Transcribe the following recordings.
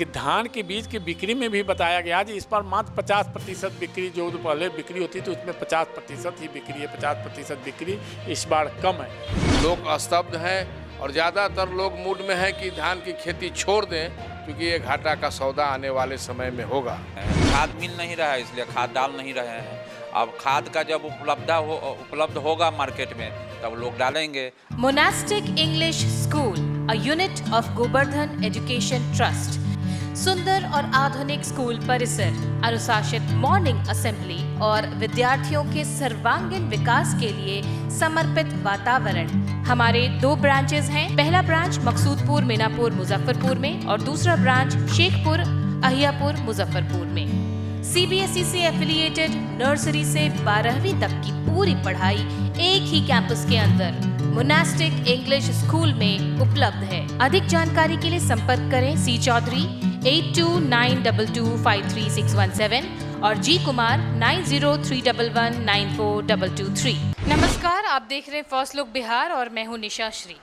देखिए, धान के बीज की बिक्री में भी बताया गया जी, इस पर मात्र 50% बिक्री, जो पहले बिक्री होती तो उसमें 50% ही बिक्री है, 50% बिक्री इस बार कम है। लोग स्तब्ध हैं और ज़्यादातर लोग मूड में है कि धान की खेती छोड़ दें, क्योंकि ये घाटा का सौदा आने वाले समय में होगा। खाद मिल नहीं रहा है, इसलिए खाद डाल नहीं रहे हैं। अब खाद का जब उपलब्ध होगा मार्केट में, तब लोग डालेंगे। Monastic English school, a unit of Govardhan education trust. सुंदर और आधुनिक स्कूल परिसर, अनुशासित मॉर्निंग असेंबली और विद्यार्थियों के सर्वांगीण विकास के लिए समर्पित वातावरण। हमारे 2 ब्रांचेस हैं। पहला ब्रांच मकसूदपुर, मीनापुर, मुजफ्फरपुर में और दूसरा ब्रांच शेखपुर, अहियापुर, मुजफ्फरपुर में। CBSE से एफिलिएटेड नर्सरी से 12वीं तक की पूरी पढ़ाई एक ही कैंपस के अंदर मोनास्टिक इंग्लिश स्कूल में उपलब्ध है। अधिक जानकारी के लिए संपर्क करें C चौधरी 8292253617 और G कुमार 9031194223। नमस्कार, आप देख रहे हैं फर्स्ट लुक बिहार और मैं हूं निशा श्री।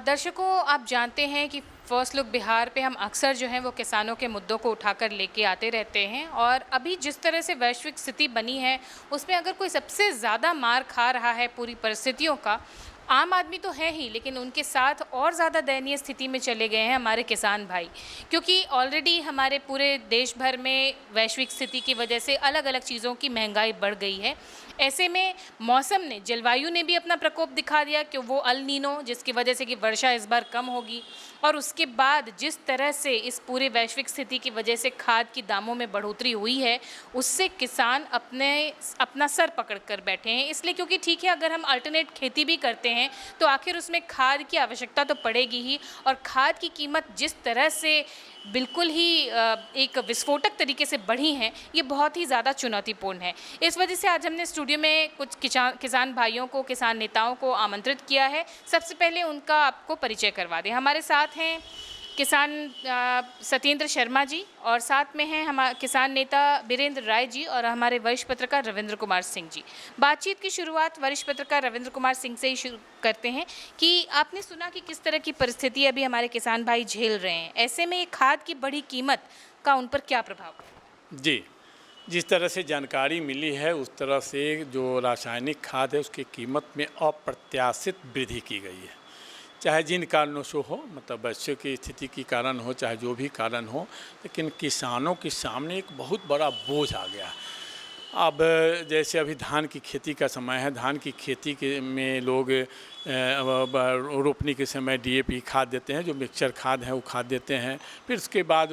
दर्शकों, आप जानते हैं कि फर्स्ट लुक बिहार पे हम अक्सर जो है वो किसानों के मुद्दों को उठाकर लेके आते रहते हैं, और अभी जिस तरह से वैश्विक स्थिति बनी है उसमें अगर कोई सबसे ज़्यादा मार खा रहा है पूरी परिस्थितियों का, आम आदमी तो है ही, लेकिन उनके साथ और ज़्यादा दयनीय स्थिति में चले गए हैं हमारे किसान भाई, क्योंकि ऑलरेडी हमारे पूरे देश भर में वैश्विक स्थिति की वजह से अलग अलग चीज़ों की महंगाई बढ़ गई है। ऐसे में मौसम ने, जलवायु ने भी अपना प्रकोप दिखा दिया कि वो अल नीनो, जिसकी वजह से कि वर्षा इस बार कम होगी, और उसके बाद जिस तरह से इस पूरे वैश्विक स्थिति की वजह से खाद की दामों में बढ़ोतरी हुई है, उससे किसान अपना सर पकड़ कर बैठे हैं। इसलिए क्योंकि ठीक है, अगर हम अल्टरनेट खेती भी करते हैं तो आखिर उसमें खाद की आवश्यकता तो पड़ेगी ही, और खाद की कीमत जिस तरह से बिल्कुल ही एक विस्फोटक तरीके से बढ़ी हैं, ये बहुत ही ज़्यादा चुनौतीपूर्ण है। इस वजह से आज हमने स्टूडियो में कुछ किसान भाइयों को, किसान नेताओं को आमंत्रित किया है। सबसे पहले उनका आपको परिचय करवा दें। हमारे साथ हैं किसान सत्येंद्र शर्मा जी, और साथ में हैं हम किसान नेता बीरेंद्र राय जी, और हमारे वरिष्ठ पत्रकार रविंद्र कुमार सिंह जी। बातचीत की शुरुआत वरिष्ठ पत्रकार रविंद्र कुमार सिंह से ही शुरू करते हैं कि आपने सुना कि किस तरह की परिस्थिति अभी हमारे किसान भाई झेल रहे हैं। ऐसे में ये खाद की बढ़ी कीमत का उन पर क्या प्रभाव है? जी, जिस तरह से जानकारी मिली है उस तरह से जो रासायनिक खाद है उसकी कीमत में अप्रत्याशित वृद्धि की गई है, चाहे जिन कारणों से हो, मतलब वैश्विक की स्थिति के कारण हो, चाहे जो भी कारण हो, लेकिन किसानों के सामने एक बहुत बड़ा बोझ आ गया। अब जैसे अभी धान की खेती का समय है, धान की खेती के में लोग रोपनी के समय DAP खाद देते हैं, जो मिक्सचर खाद है वो खाद देते हैं, फिर उसके बाद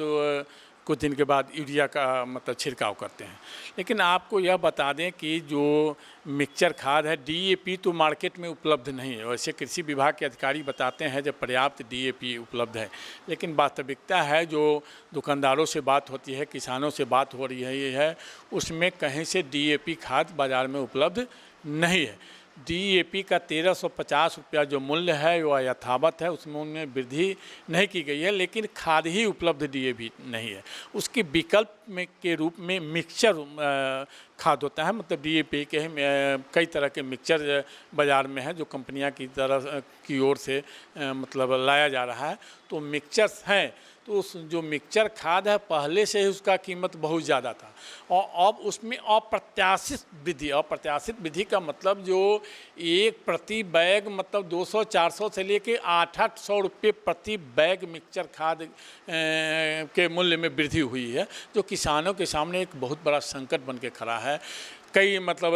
कुछ दिन के बाद यूरिया का मतलब छिड़काव करते हैं। लेकिन आपको यह बता दें कि जो मिक्सचर खाद है, DAP तो मार्केट में उपलब्ध नहीं है। वैसे कृषि विभाग के अधिकारी बताते हैं जब पर्याप्त DAP उपलब्ध है, लेकिन वास्तविकता है जो दुकानदारों से बात होती है, किसानों से बात हो रही है, उसमें कहीं से DAP खाद बाज़ार में उपलब्ध नहीं है। DAP का 1350 रुपया जो मूल्य है वह यथावत है, उसमें उनमें वृद्धि नहीं की गई है, लेकिन खाद ही उपलब्ध DAP नहीं है। उसके विकल्प में के रूप में मिक्सचर खाद होता है, मतलब DAP के कई तरह के मिक्सचर बाज़ार में है जो कंपनियां की ओर से मतलब लाया जा रहा है। तो मिक्सचर्स हैं, तो उस जो मिक्सचर खाद है पहले से ही उसका कीमत बहुत ज़्यादा था, और अब उसमें अप्रत्याशित वृद्धि का मतलब जो एक प्रति बैग मतलब 200-400 से लेके 800 रुपये प्रति बैग मिक्सचर खाद के मूल्य में वृद्धि हुई है, जो किसानों के सामने एक बहुत बड़ा संकट बन के खड़ा है। कई मतलब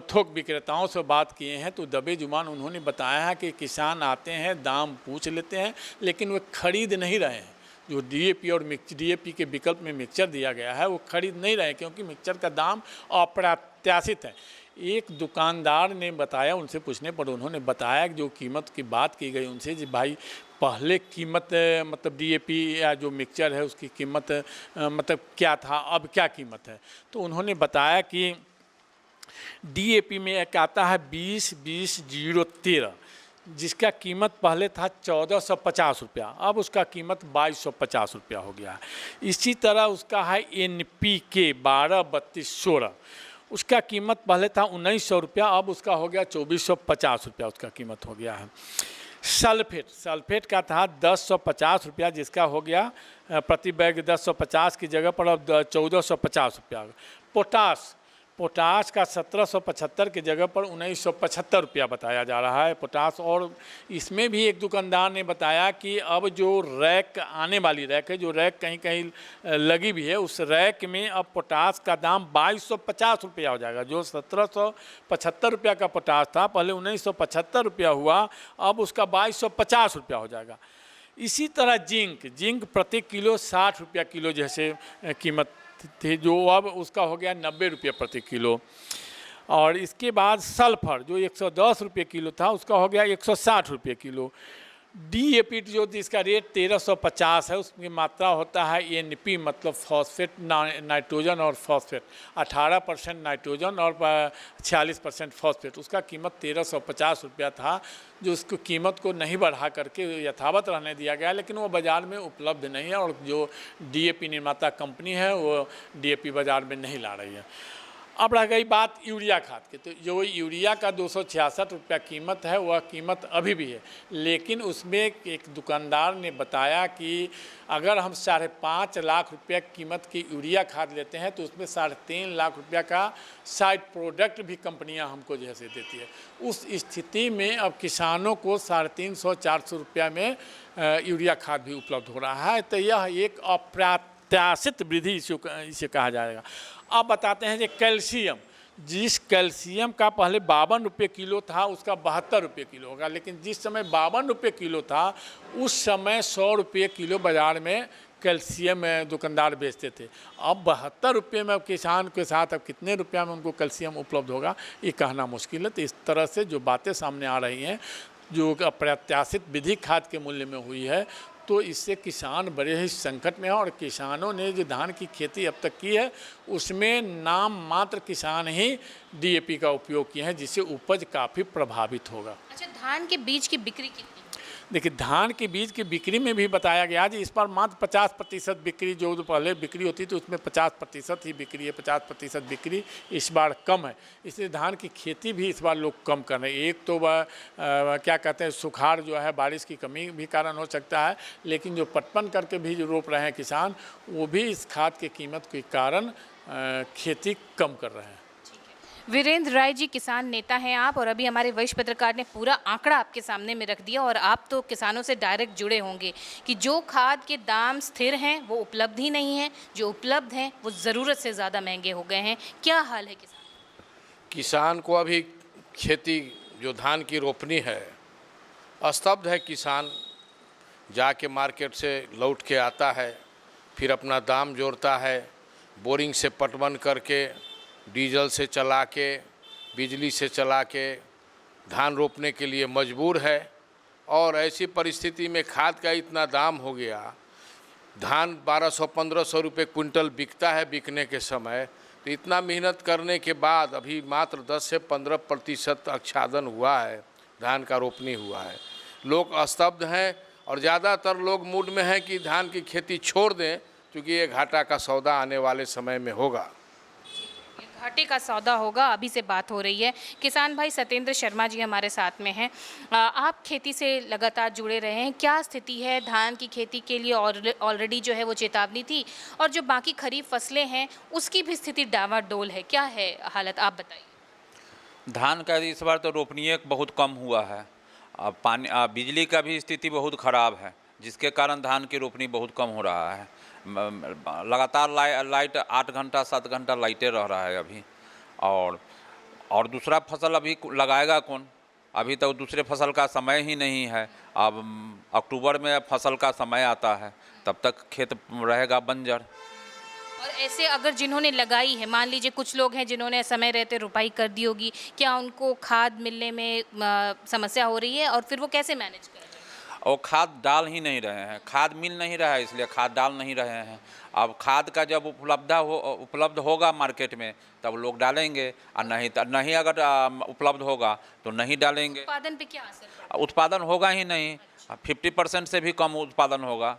थोक विक्रेताओं से बात किए हैं तो दबे जुबान उन्होंने बताया है कि किसान आते हैं, दाम पूछ लेते हैं, लेकिन वे खरीद नहीं रहे हैं। जो DAP और DAP के विकल्प में मिक्सचर दिया गया है वो खरीद नहीं रहे, क्योंकि मिक्सचर का दाम अप्रत्याशित है। एक दुकानदार ने बताया, उनसे पूछने पर उन्होंने बताया कि जो कीमत की बात की गई उनसे, जी भाई पहले कीमत मतलब DAP या जो मिक्सचर है उसकी कीमत मतलब क्या था, अब क्या कीमत है। तो उन्होंने बताया कि DAP में एक आता है 20-20-013, जिसका कीमत पहले था 1450 रुपया, अब उसका कीमत 2250 रुपया हो गया है। इसी तरह उसका है NPK 12-32-16, उसका कीमत पहले था 1900 रुपया, अब उसका हो गया 2450 रुपया, उसका कीमत हो गया है। सल्फेट का था 1050 रुपया, जिसका हो गया प्रति बैग 1050 की जगह पर अब 1450 रुपया। पोटाश का 1775 की जगह पर 1975 रुपया बताया जा रहा है पोटाश। और इसमें भी एक दुकानदार ने बताया कि अब जो रैक आने वाली रैक है, जो रैक कहीं कहीं लगी भी है, उस रैक में अब पोटाश का दाम 2250 रुपया हो जाएगा। जो 1775 रुपया का पोटाश था पहले 1975 रुपया हुआ, अब उसका 2250 रुपया हो जाएगा। इसी तरह जिंक प्रति किलो 60 रुपया किलो जैसे कीमत थी, जो अब उसका हो गया 90 रुपये प्रति किलो। और इसके बाद सल्फर जो 110 रुपये किलो था, उसका हो गया 160 रुपये किलो। DAP जो जिसका रेट 1350 है, उसकी मात्रा होता है NP मतलब फॉस्फेट, नाइट्रोजन और फॉस्फेट। 18% नाइट्रोजन और 46% फॉस्फेट। उसका कीमत 1350 रुपया था, जो उसको कीमत को नहीं बढ़ा करके यथावत रहने दिया गया, लेकिन वो बाज़ार में उपलब्ध नहीं है। और जो DAP निर्माता कंपनी है वो DAP बाज़ार में नहीं ला रही है। अब रह गई बात यूरिया खाद की, तो जो यूरिया का 266 रुपया कीमत है, वह कीमत अभी भी है। लेकिन उसमें एक दुकानदार ने बताया कि अगर हम 5.5 लाख रुपया कीमत की यूरिया खाद लेते हैं तो उसमें 3.5 लाख रुपया का साइड प्रोडक्ट भी कंपनियां हमको जैसे देती है। उस स्थिति में अब किसानों को 350-400 रुपया में यूरिया खाद भी उपलब्ध हो रहा है। तो यह एक अप्रत्याशित वृद्धि इसे कहा जाएगा। अब बताते हैं कि कैल्शियम, जिस कैल्शियम का पहले 52 रुपये किलो था, उसका 72 रुपये किलो होगा। लेकिन जिस समय 52 रुपये किलो था, उस समय 100 रुपये किलो बाज़ार में कैल्शियम दुकानदार बेचते थे। अब 72 रुपये में अब किसान के साथ अब कितने रुपया में उनको कैल्शियम उपलब्ध होगा, ये कहना मुश्किल है। तो इस तरह से जो बातें सामने आ रही हैं, जो अप्रत्याशित वृद्धि खाद के मूल्य में हुई है, तो इससे किसान बड़े ही संकट में है। और किसानों ने जो धान की खेती अब तक की है, उसमें नाम मात्र किसान ही DAP का उपयोग किए हैं, जिससे उपज काफ़ी प्रभावित होगा। अच्छा, धान के बीज की बिक्री कितनी? देखिए, धान के बीज की बिक्री में भी बताया गया जी, इस बार मात्र 50% बिक्री, जो पहले बिक्री होती थी उसमें 50% ही बिक्री है। 50% बिक्री इस बार कम है, इसलिए धान की खेती भी इस बार लोग कम कर रहे हैं। एक तो वह क्या कहते हैं, सुखाड़ जो है, बारिश की कमी भी कारण हो सकता है, लेकिन जो पटवन करके भी जो रोप रहे हैं किसान, वो भी इस खाद के कीमत के कारण खेती कम कर रहे हैं। वीरेंद्र राय जी, किसान नेता हैं आप, और अभी हमारे वरिष्ठ पत्रकार ने पूरा आंकड़ा आपके सामने में रख दिया। और आप तो किसानों से डायरेक्ट जुड़े होंगे कि जो खाद के दाम स्थिर हैं वो उपलब्ध ही नहीं है, जो उपलब्ध हैं वो ज़रूरत से ज़्यादा महंगे हो गए हैं। क्या हाल है किसान को अभी खेती जो धान की रोपनी है, स्तब्ध है। किसान जाके मार्केट से लौट के आता है, फिर अपना दाम जोड़ता है, बोरिंग से पटवन करके, डीजल से चला के, बिजली से चला के धान रोपने के लिए मजबूर है। और ऐसी परिस्थिति में खाद का इतना दाम हो गया, धान 1200-1500 रुपये क्विंटल बिकता है बिकने के समय। तो इतना मेहनत करने के बाद अभी मात्र 10 से 15% आच्छादन हुआ है, धान का रोपनी हुआ है। लोग स्तब्ध हैं और ज़्यादातर लोग मूड में हैं कि धान की खेती छोड़ दें, क्योंकि ये घाटा का सौदा आने वाले समय में होगा। घाटे का सौदा होगा, अभी से बात हो रही है। किसान भाई सत्येंद्र शर्मा जी हमारे साथ में हैं। आप खेती से लगातार जुड़े रहे हैं, क्या स्थिति है धान की खेती के लिए? ऑलरेडी जो है वो चेतावनी थी, और जो बाकी खरीफ फसलें हैं उसकी भी स्थिति डावाडोल है, क्या है हालत, आप बताइए। धान का इस बार तो रोपनी बहुत कम हुआ है। अब पानी बिजली का भी स्थिति बहुत ख़राब है, जिसके कारण धान की रोपनी बहुत कम हो रहा है। लगातार लाइट 8 घंटा 7 घंटा लाइटें रह रहा है अभी। और दूसरा फसल अभी लगाएगा कौन? अभी तक दूसरे फसल का समय ही नहीं है। अब अक्टूबर में फसल का समय आता है, तब तक खेत रहेगा बंजर। और ऐसे अगर जिन्होंने लगाई है, मान लीजिए कुछ लोग हैं जिन्होंने समय रहते रुपाई कर दी होगी, क्या उनको खाद मिलने में समस्या हो रही है, और फिर वो कैसे मैनेज करें? और खाद डाल ही नहीं रहे हैं, खाद मिल नहीं रहा है, इसलिए खाद डाल नहीं रहे हैं। अब खाद का जब उपलब्ध होगा मार्केट में, तब लोग डालेंगे, और नहीं अगर उपलब्ध होगा तो नहीं डालेंगे। उत्पादन पे क्या असर पड़ेगा? उत्पादन होगा ही नहीं। 50% से भी कम उत्पादन होगा।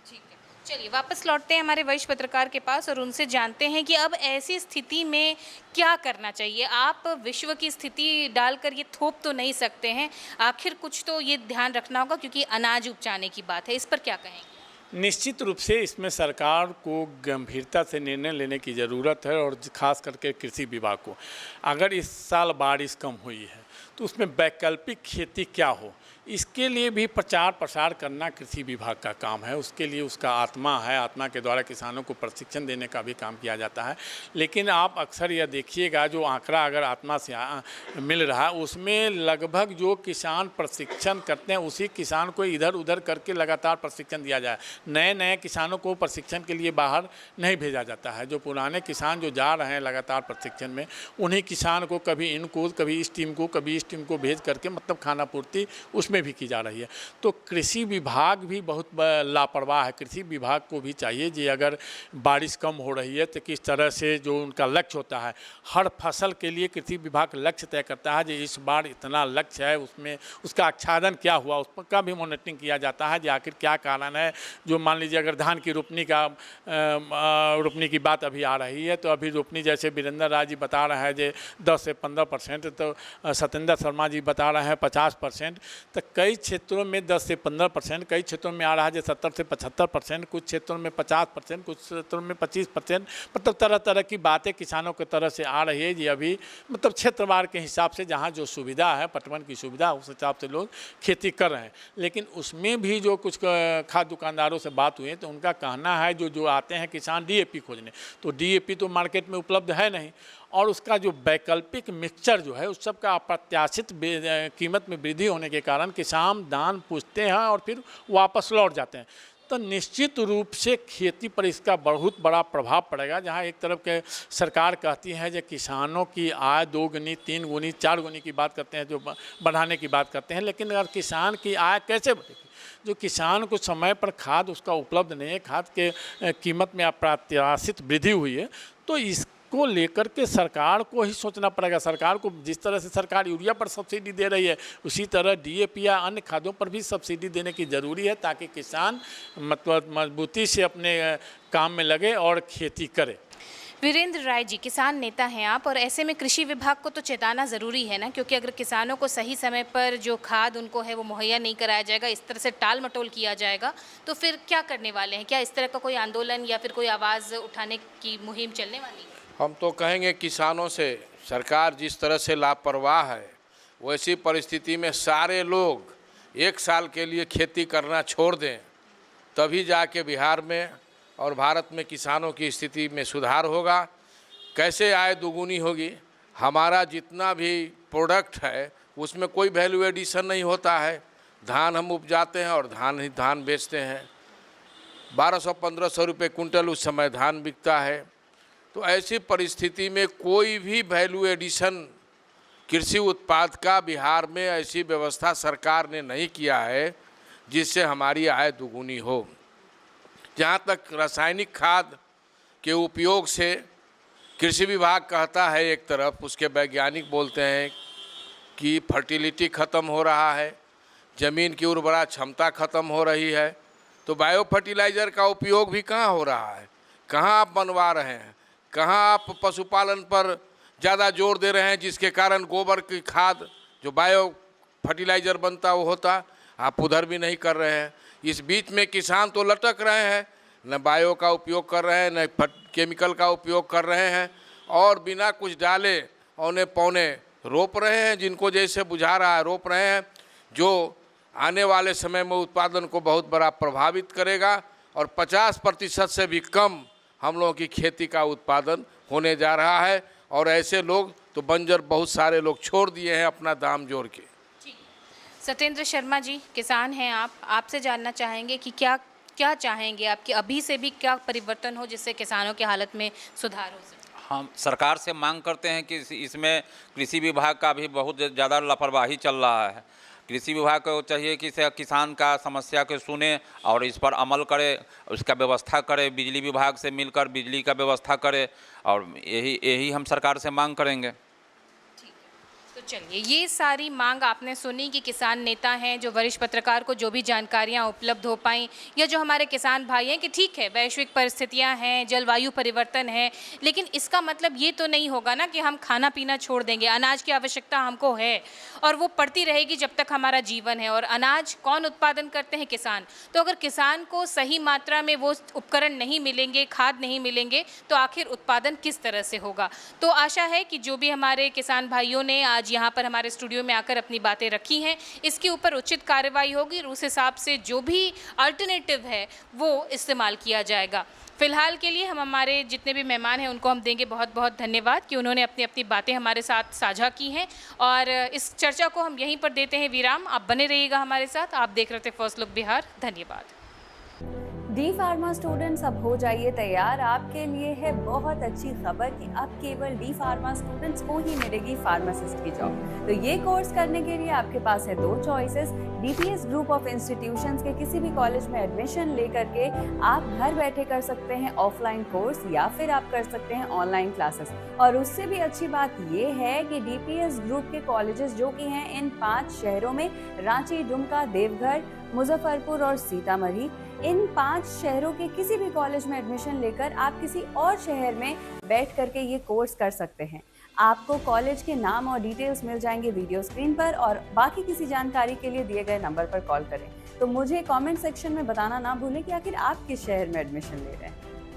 ठीक है, चलिए वापस लौटते हैं हमारे वरिष्ठ पत्रकार के पास और उनसे जानते हैं कि अब ऐसी स्थिति में क्या करना चाहिए। आप विश्व की स्थिति डालकर ये थोप तो नहीं सकते हैं, आखिर कुछ तो ये ध्यान रखना होगा क्योंकि अनाज उपजाने की बात है, इस पर क्या कहेंगे? निश्चित रूप से इसमें सरकार को गंभीरता से निर्णय लेने की ज़रूरत है और खास करके कृषि विभाग को। अगर इस साल बारिश कम हुई है तो उसमें वैकल्पिक खेती क्या हो, इसके लिए भी प्रचार प्रसार करना कृषि विभाग का काम है। उसके लिए उसका आत्मा है, आत्मा के द्वारा किसानों को प्रशिक्षण देने का भी काम किया जाता है। लेकिन आप अक्सर यह देखिएगा जो आंकड़ा अगर आत्मा से मिल रहा है उसमें लगभग जो किसान प्रशिक्षण करते हैं उसी किसान को इधर उधर करके लगातार प्रशिक्षण दिया जाए। नए नए किसानों को प्रशिक्षण के लिए बाहर नहीं भेजा जाता है। जो पुराने किसान जो जा रहे हैं लगातार प्रशिक्षण में, उन्हीं किसान को कभी इनको कभी इस टीम को कभी इस टीम को भेज करके मतलब खाना पूर्ति उसमें भी की जा रही है। तो कृषि विभाग भी बहुत लापरवाह है। कृषि विभाग को भी चाहिए कि अगर बारिश कम हो रही है तो किस तरह से जो उनका लक्ष्य होता है, हर फसल के लिए कृषि विभाग लक्ष्य तय करता है कि इस बार इतना लक्ष्य है, उसमें उसका आच्छादन क्या हुआ उस पर का भी मॉनिटरिंग किया जाता है कि आखिर क्या कारण है। जो मान लीजिए अगर धान की रोपनी की बात अभी आ रही है तो अभी रोपनी जैसे वीरेंद्र राय जी बता रहे हैं कि 10 से 15%, तो सत्येंद्र शर्मा जी बता रहे हैं 50%, तो कई क्षेत्रों में 10 से 15%, कई क्षेत्रों में आ रहा है जो 70 से 75%, कुछ क्षेत्रों में 50%, कुछ क्षेत्रों में 25%। मतलब तरह तरह की बातें किसानों की तरफ से आ रही है। ये अभी मतलब क्षेत्रवार के हिसाब से जहाँ जो सुविधा है, पटवन की सुविधा, उस हिसाब से लोग खेती कर रहे हैं। लेकिन उसमें भी जो कुछ खाद दुकानदारों से बात हुई है तो उनका कहना है जो आते हैं किसान DAP खोजने, तो DAP तो मार्केट में उपलब्ध है नहीं, और उसका जो वैकल्पिक मिक्सचर जो है उस सब का अप्रत्याशित कीमत में वृद्धि होने के कारण किसान दान पूछते हैं और फिर वापस लौट जाते हैं। तो निश्चित रूप से खेती पर इसका बहुत बड़ा प्रभाव पड़ेगा। जहां एक तरफ के सरकार कहती है कि किसानों की आय 2 गुनी 3 गुनी 4 गुनी की बात करते हैं, जो बढ़ाने की बात करते हैं, लेकिन अगर किसान की आय कैसे बढ़ेगी? जो किसान को समय पर खाद उसका उपलब्ध नहीं है, खाद के कीमत में अप्रत्याशित वृद्धि हुई है, तो को लेकर के सरकार को ही सोचना पड़ेगा। सरकार को जिस तरह से सरकार यूरिया पर सब्सिडी दे रही है उसी तरह DAP या अन्य खादों पर भी सब्सिडी देने की ज़रूरी है ताकि किसान मतलब मजबूती से अपने काम में लगे और खेती करे। वीरेंद्र राय जी, किसान नेता हैं आप, और ऐसे में कृषि विभाग को तो चेताना ज़रूरी है ना, क्योंकि अगर किसानों को सही समय पर जो खाद उनको है वो मुहैया नहीं कराया जाएगा, इस तरह से टाल मटोल किया जाएगा, तो फिर क्या करने वाले हैं? क्या इस तरह का कोई आंदोलन या फिर कोई आवाज़ उठाने की मुहिम चलने वाली है? हम तो कहेंगे किसानों से, सरकार जिस तरह से लापरवाह है वैसी परिस्थिति में सारे लोग 1 साल के लिए खेती करना छोड़ दें, तभी जाके बिहार में और भारत में किसानों की स्थिति में सुधार होगा। कैसे आय दोगुनी होगी? हमारा जितना भी प्रोडक्ट है उसमें कोई वैल्यू एडिशन नहीं होता है। धान हम उपजाते हैं और धान बेचते हैं। 1200-1500 रुपये कुंटल उस समय धान बिकता है। तो ऐसी परिस्थिति में कोई भी वैल्यू एडिशन कृषि उत्पाद का बिहार में ऐसी व्यवस्था सरकार ने नहीं किया है जिससे हमारी आय दुगुनी हो। जहाँ तक रासायनिक खाद के उपयोग से कृषि विभाग कहता है एक तरफ, उसके वैज्ञानिक बोलते हैं कि फर्टिलिटी ख़त्म हो रहा है, ज़मीन की उर्वरा क्षमता ख़त्म हो रही है। तो बायो फर्टिलाइज़र का उपयोग भी कहाँ हो रहा है? कहाँ आप बनवा रहे हैं? कहाँ आप पशुपालन पर ज़्यादा जोर दे रहे हैं जिसके कारण गोबर की खाद जो बायो फर्टिलाइज़र बनता वो होता, आप उधर भी नहीं कर रहे हैं। इस बीच में किसान तो लटक रहे हैं, न बायो का उपयोग कर रहे हैं, न केमिकल का उपयोग कर रहे हैं, और बिना कुछ डाले औने पौने रोप रहे हैं, जिनको जैसे बुझा रहा है रोप रहे हैं, जो आने वाले समय में उत्पादन को बहुत बड़ा प्रभावित करेगा। और 50% से भी कम हम लोगों की खेती का उत्पादन होने जा रहा है। और ऐसे लोग तो बंजर बहुत सारे लोग छोड़ दिए हैं अपना दाम जोड़ के। सत्येंद्र शर्मा जी, किसान हैं आप, आपसे जानना चाहेंगे कि क्या चाहेंगे आप कि अभी से भी क्या परिवर्तन हो जिससे किसानों की हालत में सुधार हो सके? हम सरकार से मांग करते हैं कि इसमें कृषि विभाग का भी बहुत ज़्यादा लापरवाही चल रहा है। कृषि विभाग को चाहिए कि किसान का समस्या को सुने और इस पर अमल करे, उसका व्यवस्था करे, बिजली विभाग से मिलकर बिजली का व्यवस्था करे, और यही हम सरकार से मांग करेंगे। ठीक है, तो तो चलिए, ये सारी मांग आपने सुनी कि किसान नेता हैं जो वरिष्ठ पत्रकार को जो भी जानकारियां उपलब्ध हो पाई, या जो हमारे किसान भाई हैं कि ठीक है वैश्विक परिस्थितियां हैं, जलवायु परिवर्तन है, लेकिन इसका मतलब ये तो नहीं होगा ना कि हम खाना पीना छोड़ देंगे। अनाज की आवश्यकता हमको है और वो पड़ती रहेगी जब तक हमारा जीवन है। और अनाज कौन उत्पादन करते हैं? किसान। तो अगर किसान को सही मात्रा में वो उपकरण नहीं मिलेंगे, खाद नहीं मिलेंगे, तो आखिर उत्पादन किस तरह से होगा? तो आशा है कि जो भी हमारे किसान भाइयों ने आज यहाँ पर हमारे स्टूडियो में आकर अपनी बातें रखी हैं, इसके ऊपर उचित कार्रवाई होगी और उस हिसाब से जो भी अल्टरनेटिव है वो इस्तेमाल किया जाएगा। फिलहाल के लिए हम हमारे जितने भी मेहमान हैं उनको हम देंगे बहुत बहुत धन्यवाद कि उन्होंने अपनी अपनी बातें हमारे साथ साझा की हैं। और इस चर्चा को हम यहीं पर देते हैं विराम। आप बने रहिएगा हमारे साथ। आप देख रहे थे फर्स्ट लुक बिहार। धन्यवाद। डी फार्मा स्टूडेंट्स, अब हो जाइए तैयार। आपके लिए है बहुत अच्छी खबर कि अब केवल डी फार्मा स्टूडेंट्स को ही मिलेगी फार्मासिस्ट की जॉब। तो ये कोर्स करने के लिए आपके पास है 2 choices. DPS group of institutions के किसी भी कॉलेज में एडमिशन लेकर के आप घर बैठे कर सकते हैं ऑफलाइन कोर्स, या फिर आप कर सकते हैं ऑनलाइन क्लासेस। और उससे भी अच्छी बात ये है कि डीपीएस ग्रुप के कॉलेजेस जो कि हैं इन 5 शहरों में, रांची, दुमका, देवघर, मुजफ्फरपुर और सीतामढ़ी, इन 5 शहरों के किसी भी कॉलेज में एडमिशन लेकर आप किसी और शहर में बैठ करके ये कोर्स कर सकते हैं। आपको कॉलेज के नाम और डिटेल्स मिल जाएंगे वीडियो स्क्रीन पर, और बाकी किसी जानकारी के लिए दिए गए नंबर पर कॉल करें। तो मुझे कमेंट सेक्शन में बताना ना भूलें कि आखिर आप किस शहर में एडमिशन ले रहे हैं।